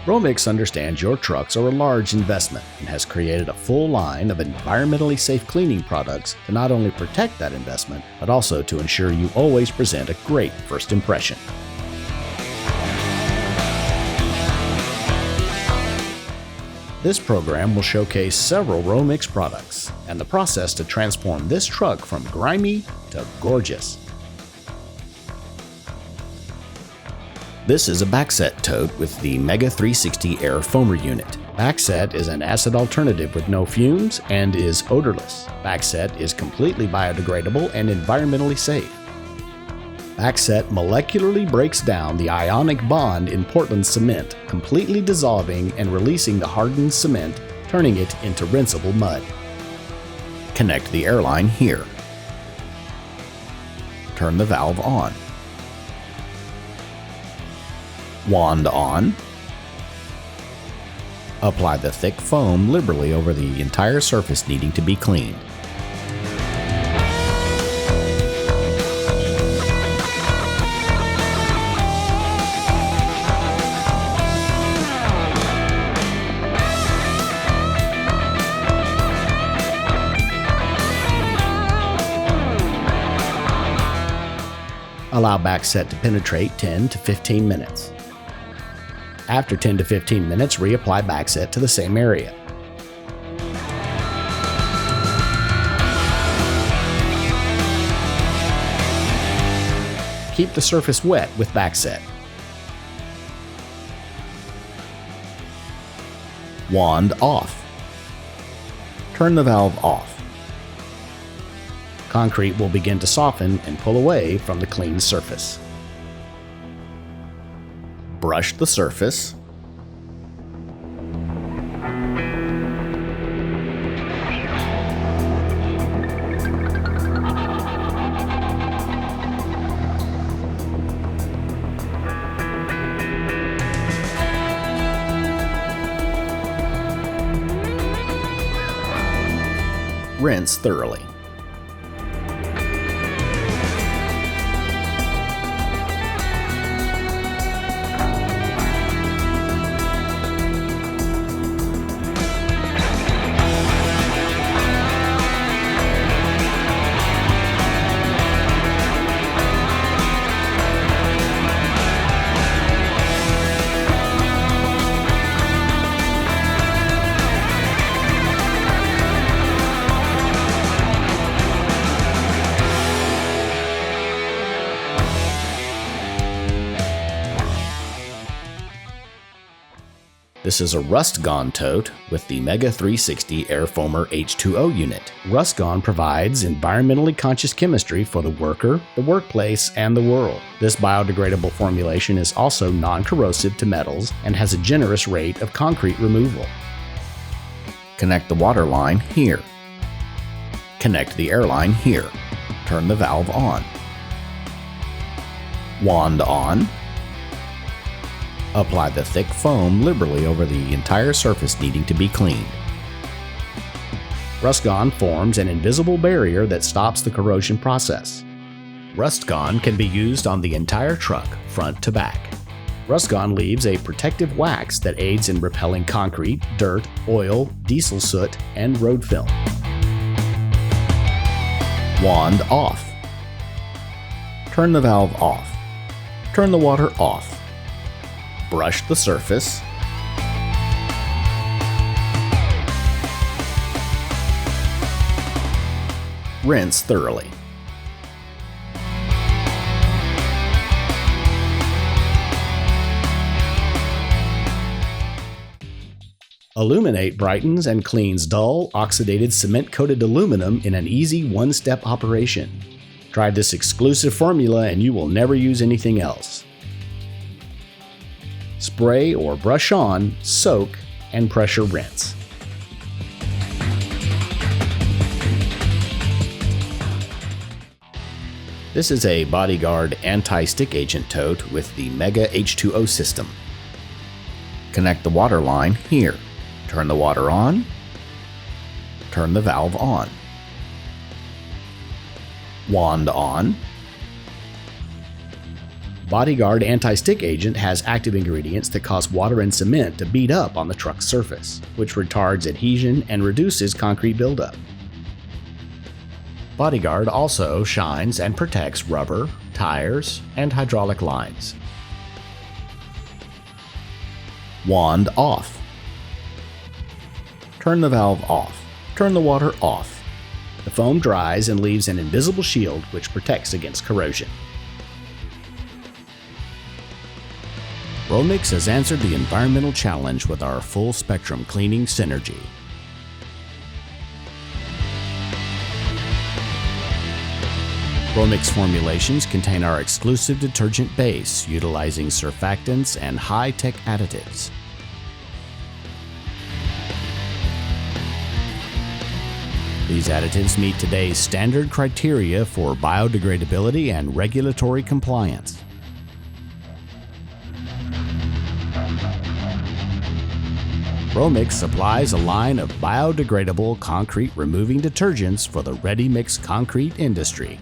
Romix understands your trucks are a large investment and has created a full line of environmentally safe cleaning products to not only protect that investment, but also to ensure you always present a great first impression. This program will showcase several Romix products and the process to transform this truck from grimy to gorgeous. This is a backset tote with the Mega 360 Air Foamer unit. Backset is an acid alternative with no fumes and is odorless. Backset is completely biodegradable and environmentally safe. Backset molecularly breaks down the ionic bond in Portland cement, completely dissolving and releasing the hardened cement, turning it into rinsable mud. Connect the airline here. Turn the valve on. Wand on. Apply the thick foam liberally over the entire surface needing to be cleaned. Allow backset to penetrate 10 to 15 minutes. After 10 to 15 minutes, reapply backset to the same area. Keep the surface wet with backset. Wand off. Turn the valve off. Concrete will begin to soften and pull away from the clean surface. Brush the surface. Rinse thoroughly. This is a Rust Gone tote with the Mega 360 Air Foamer H2O unit. Rust Gone provides environmentally conscious chemistry for the worker, the workplace, and the world. This biodegradable formulation is also non-corrosive to metals and has a generous rate of concrete removal. Connect the water line here. Connect the airline here. Turn the valve on. Wand on. Apply the thick foam liberally over the entire surface needing to be cleaned. Rust Gone forms an invisible barrier that stops the corrosion process. Rust Gone can be used on the entire truck, front to back. Rust Gone leaves a protective wax that aids in repelling concrete, dirt, oil, diesel soot, and road film. Wand off. Turn the valve off. Turn the water off. Brush the surface. Rinse thoroughly. Aluminate brightens and cleans dull, oxidated cement-coated aluminum in an easy one-step operation. Try this exclusive formula and you will never use anything else. Spray or brush on, soak, and pressure rinse. This is a Bodyguard anti-stick agent tote with the Mega H2O system. Connect the water line here. Turn the water on. Turn the valve on. Wand on. Bodyguard Anti-Stick Agent has active ingredients that cause water and cement to bead up on the truck's surface, which retards adhesion and reduces concrete buildup. Bodyguard also shines and protects rubber, tires, and hydraulic lines. Wand off. Turn the valve off. Turn the water off. The foam dries and leaves an invisible shield which protects against corrosion. Romix has answered the environmental challenge with our full spectrum cleaning synergy. Romix formulations contain our exclusive detergent base utilizing surfactants and high-tech additives. These additives meet today's standard criteria for biodegradability and regulatory compliance. Romix supplies a line of biodegradable concrete removing detergents for the ready-mix concrete industry.